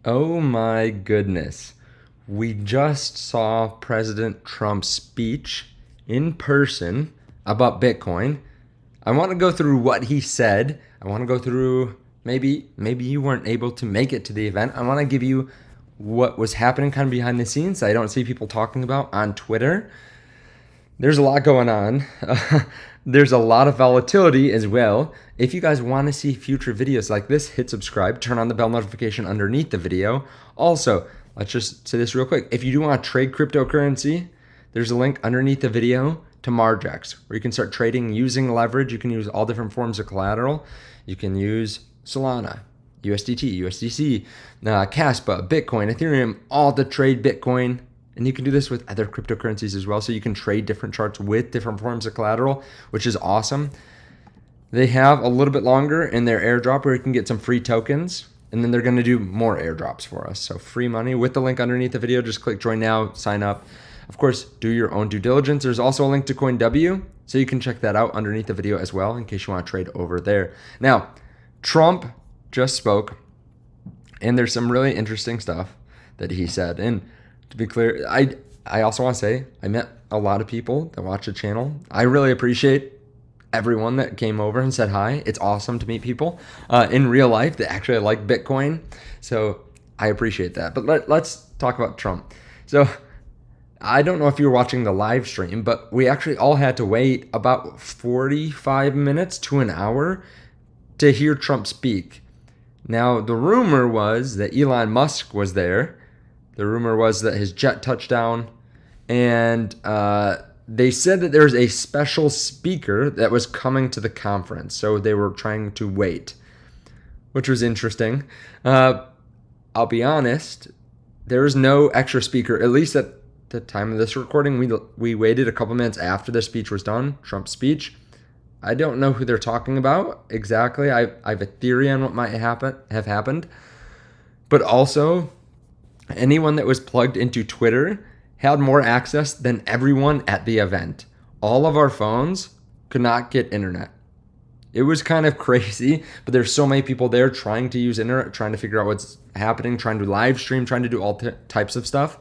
Oh my goodness. We just saw President Trump's speech in person about Bitcoin. I want to go through what he said. I want to go through maybe you weren't able to make it to the event. I want to give you what was happening kind of behind the scenes that I don't see people talking about on Twitter. There's a lot going on. There's a lot of volatility as well. If you guys want to see future videos like this, hit subscribe, turn on the bell notification underneath the video. Also, let's just say this real quick. If you do want to trade cryptocurrency, there's a link underneath the video to Margex, where you can start trading using leverage. You can use all different forms of collateral. You can use Solana, USDT, USDC, Caspa, Bitcoin, Ethereum, all to trade Bitcoin. And you can do this with other cryptocurrencies as well. So you can trade different charts with different forms of collateral, which is awesome. They have a little bit longer in their airdrop where you can get some free tokens. And then they're going to do more airdrops for us. So free money with the link underneath the video. Just click join now, sign up. Of course, do your own due diligence. There's also a link to CoinW. So you can check that out underneath the video as well in case you want to trade over there. Now, Trump just spoke. And there's some really interesting stuff that he said. And to be clear, I also want to say I met a lot of people that watch the channel. I really appreciate everyone that came over and said hi. It's awesome to meet people in real life that actually like Bitcoin. So I appreciate that. But let's talk about Trump. So I don't know if you were watching the live stream, but we actually all had to wait about 45 minutes to an hour to hear Trump speak. Now, the rumor was that Elon Musk was there. The rumor was that his jet touched down, and they said that there was a special speaker that was coming to the conference, so they were trying to wait, which was interesting. I'll be honest, there was no extra speaker, at least at the time of this recording. We waited a couple minutes after the speech was done, Trump's speech. I don't know who they're talking about exactly. I have a theory on what might have happened, but also anyone that was plugged into Twitter had more access than everyone at the event. All of our phones could not get internet. It was kind of crazy, but there's so many people there trying to use internet, trying to figure out what's happening, trying to live stream, trying to do all types of stuff.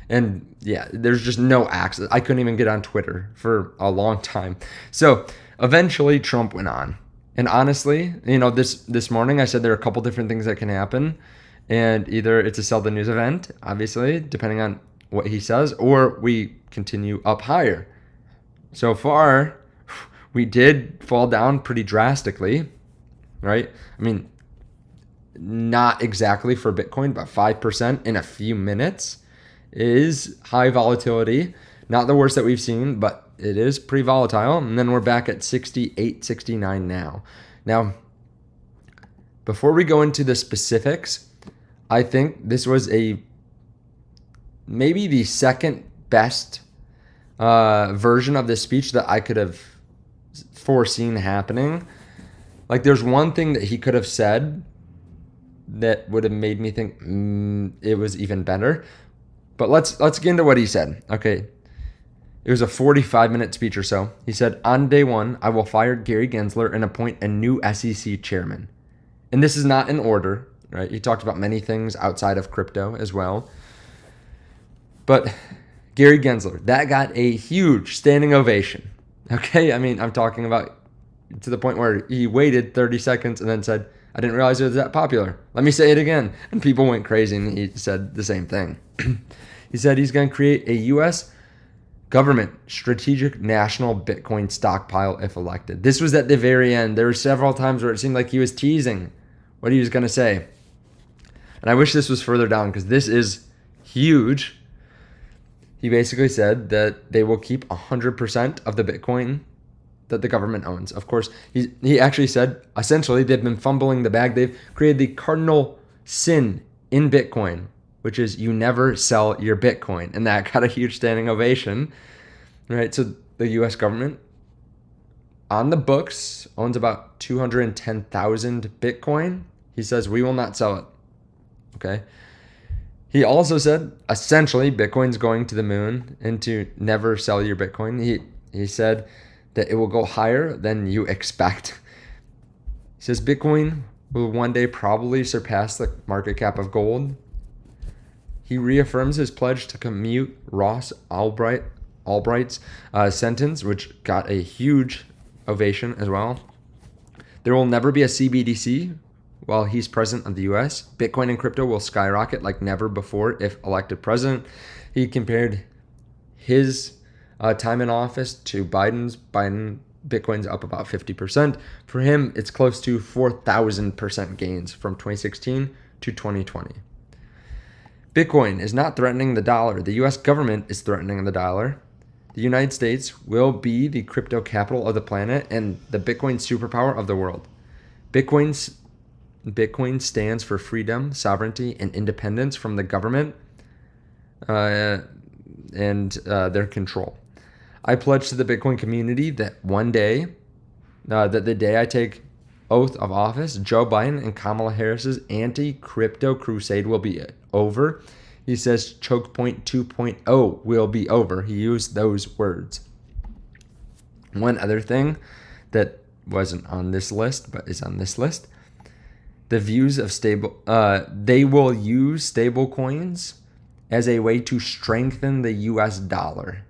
And yeah, there's just no access. I couldn't even get on Twitter for a long time. So eventually Trump went on. And honestly, this morning I said there are a couple different things that can happen. And either it's a sell the news event, obviously, depending on what he says, or we continue up higher. So far, we did fall down pretty drastically, right? I mean, not exactly for Bitcoin, but 5% in a few minutes is high volatility. Not the worst that we've seen, but it is pretty volatile. And then we're back at 68, 69 now. Now, before we go into the specifics, I think this was maybe the second best version of this speech that I could have foreseen happening. Like, there's one thing that he could have said that would have made me think it was even better. But let's get into what he said. Okay, it was a 45-minute speech or so. He said, on day one, I will fire Gary Gensler and appoint a new SEC chairman. And this is not in order. Right? He talked about many things outside of crypto as well. But Gary Gensler, that got a huge standing ovation. Okay? I mean, I'm talking about to the point where he waited 30 seconds and then said, I didn't realize it was that popular. Let me say it again. And people went crazy and he said the same thing. He said he's going to create a U.S. government strategic national Bitcoin stockpile if elected. This was at the very end. There were several times where it seemed like he was teasing what he was going to say. And I wish this was further down because this is huge. He basically said that they will keep 100% of the Bitcoin that the government owns. Of course, he actually said, essentially, they've been fumbling the bag. They've created the cardinal sin in Bitcoin, which is you never sell your Bitcoin. And that got a huge standing ovation. Right? So the U.S. government on the books owns about 210,000 Bitcoin. He says, we will not sell it. Okay. He also said, essentially, Bitcoin's going to the moon and to never sell your Bitcoin. He said that it will go higher than you expect. He says Bitcoin will one day probably surpass the market cap of gold. He reaffirms his pledge to commute Ross Albright's sentence, which got a huge ovation as well. There will never be a CBDC while he's president of the US. Bitcoin and crypto will skyrocket like never before if elected president. He compared his time in office to Biden's. Bitcoin's up about 50%. For him, it's close to 4,000% gains from 2016 to 2020. Bitcoin is not threatening the dollar. The US government is threatening the dollar. The United States will be the crypto capital of the planet and the Bitcoin superpower of the world. Bitcoin stands for freedom, sovereignty, and independence from the government and their control. I pledge to the Bitcoin community that one day, that the day I take oath of office, Joe Biden and Kamala Harris's anti-crypto crusade will be over. He says choke point 2.0 will be over. He used those words. One other thing that wasn't on this list, but is on this list, the views of they will use stablecoins as a way to strengthen the US dollar.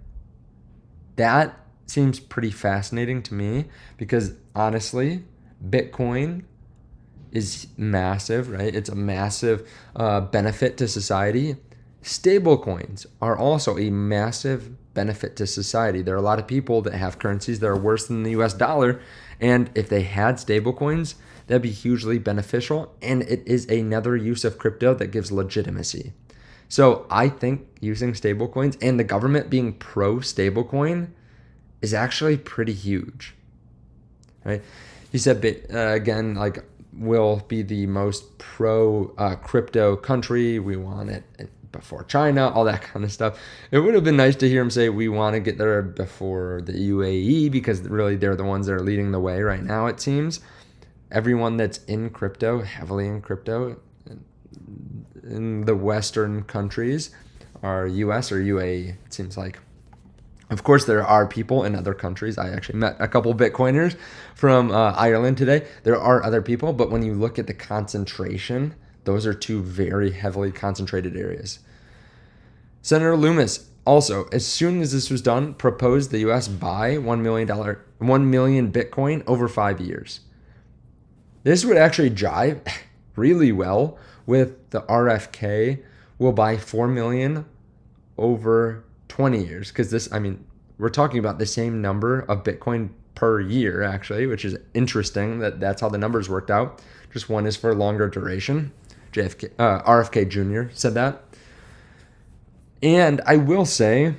That seems pretty fascinating to me because honestly, Bitcoin is massive, right? It's a massive benefit to society. Stablecoins are also a massive benefit to society. There are a lot of people that have currencies that are worse than the US dollar. And if they had stablecoins, that'd be hugely beneficial. And it is another use of crypto that gives legitimacy. So I think using stablecoins and the government being pro stablecoin is actually pretty huge, right? He said, again, like, we'll be the most pro crypto country. We want it before China, all that kind of stuff. It would have been nice to hear him say we want to get there before the UAE because really they're the ones that are leading the way right now, it seems. Everyone that's in crypto, heavily in crypto, in the Western countries are US or UAE, it seems like. Of course, there are people in other countries. I actually met a couple Bitcoiners from Ireland today. There are other people, but when you look at the concentration, those are two very heavily concentrated areas. Senator Loomis also, as soon as this was done, proposed the U.S. buy $1 million Bitcoin over 5 years. This would actually jive really well with the RFK will buy 4 million over 20 years, because this, I mean, we're talking about the same number of Bitcoin per year, actually, which is interesting that that's how the numbers worked out. Just one is for longer duration. RFK Jr. said that. And I will say,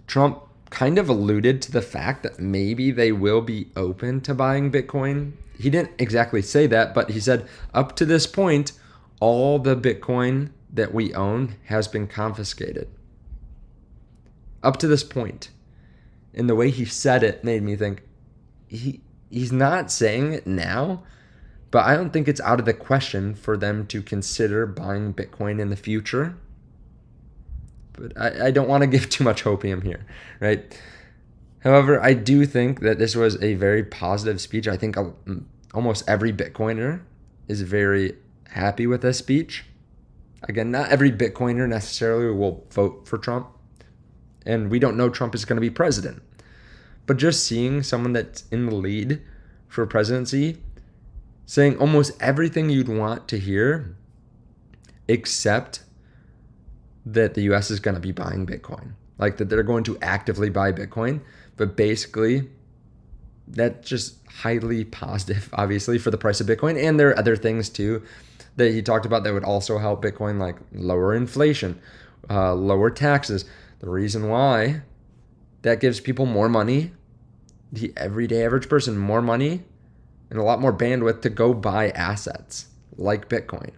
Trump kind of alluded to the fact that maybe they will be open to buying Bitcoin. He didn't exactly say that, but he said, up to this point, all the Bitcoin that we own has been confiscated. Up to this point. And the way he said it made me think, he's not saying it now, but I don't think it's out of the question for them to consider buying Bitcoin in the future. But I don't want to give too much hopium here, right? However, I do think that this was a very positive speech. I think almost every Bitcoiner is very happy with this speech. Again, not every Bitcoiner necessarily will vote for Trump. And we don't know Trump is going to be president. But just seeing someone that's in the lead for presidency saying almost everything you'd want to hear, except that the US is going to be buying Bitcoin. Like that they're going to actively buy Bitcoin. But basically, that's just highly positive, obviously, for the price of Bitcoin. And there are other things too that he talked about that would also help Bitcoin, like lower inflation, lower taxes. The reason why, that gives people more money, the everyday average person more money, and a lot more bandwidth to go buy assets like Bitcoin.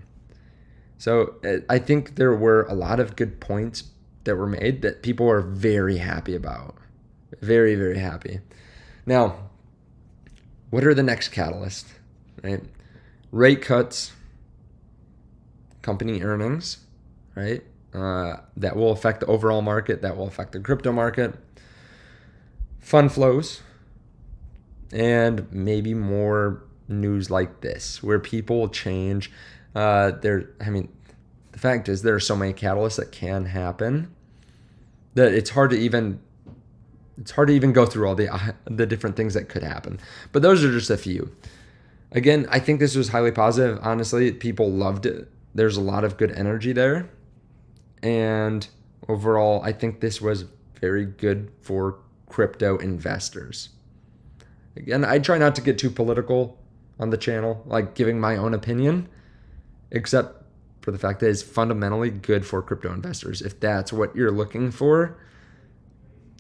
So I think there were a lot of good points that were made that people are very happy about. Very, very happy. Now, what are the next catalysts, right? Rate cuts, company earnings, right? That will affect the overall market. That will affect the crypto market. Fund flows. And maybe more news like this, where people change their, I mean, the fact is there are so many catalysts that can happen that it's hard to even go through all the different things that could happen. But those are just a few. Again, I think this was highly positive. Honestly, people loved it. There's a lot of good energy there. And overall, I think this was very good for crypto investors. Again, I try not to get too political on the channel, like giving my own opinion, except for the fact that it's fundamentally good for crypto investors. If that's what you're looking for,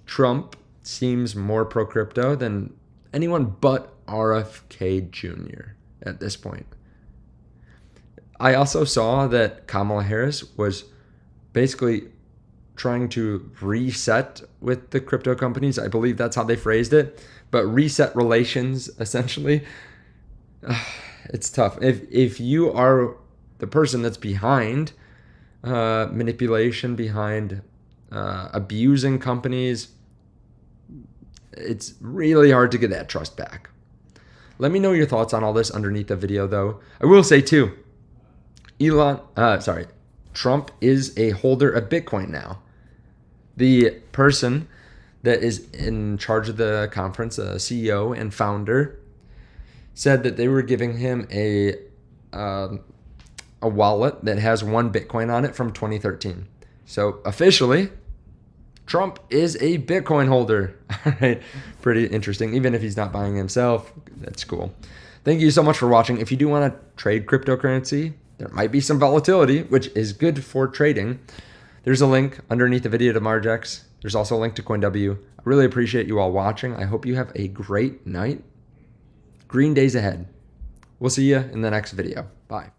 Trump seems more pro-crypto than anyone but RFK Jr. at this point. I also saw that Kamala Harris was basically trying to reset with the crypto companies. I believe that's how they phrased it, but reset relations, essentially. It's tough. If you are the person that's behind manipulation, behind abusing companies, it's really hard to get that trust back. Let me know your thoughts on all this underneath the video, though. I will say, too, Trump is a holder of Bitcoin now. The person that is in charge of the conference, a CEO and founder, said that they were giving him a wallet that has 1 Bitcoin on it from 2013. So officially, Trump is a Bitcoin holder. All right, pretty interesting. Even if he's not buying himself, that's cool. Thank you so much for watching. If you do want to trade cryptocurrency, there might be some volatility, which is good for trading. There's a link underneath the video to Margex. There's also a link to CoinW. I really appreciate you all watching. I hope you have a great night. Green days ahead. We'll see you in the next video. Bye.